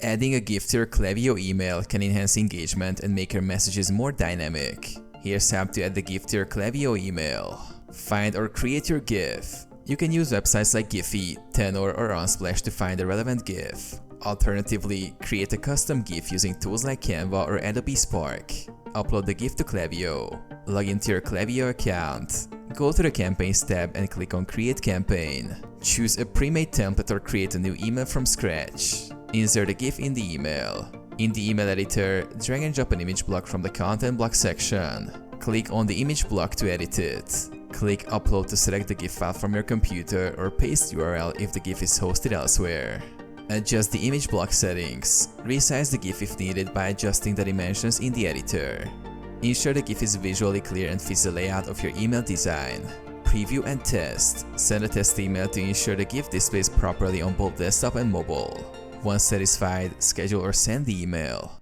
Adding a GIF to your Klaviyo email can enhance engagement and make your messages more dynamic. Here's how to add the GIF to your Klaviyo email. Find or create your GIF. You can use websites like Giphy, Tenor, or Unsplash to find a relevant GIF. Alternatively, create a custom GIF using tools like Canva or Adobe Spark. Upload the GIF to Klaviyo. Log into your Klaviyo account. Go to the Campaigns tab and click on Create Campaign. Choose a pre-made template or create a new email from scratch. Insert a GIF in the email. In the email editor, drag and drop an image block from the Content block section. Click on the image block to edit it. Click Upload to select the GIF file from your computer or paste URL if the GIF is hosted elsewhere. Adjust the image block settings. Resize the GIF if needed by adjusting the dimensions in the editor. Ensure the GIF is visually clear and fits the layout of your email design. Preview and test. Send a test email to ensure the GIF displays properly on both desktop and mobile. Once satisfied, schedule or send the email.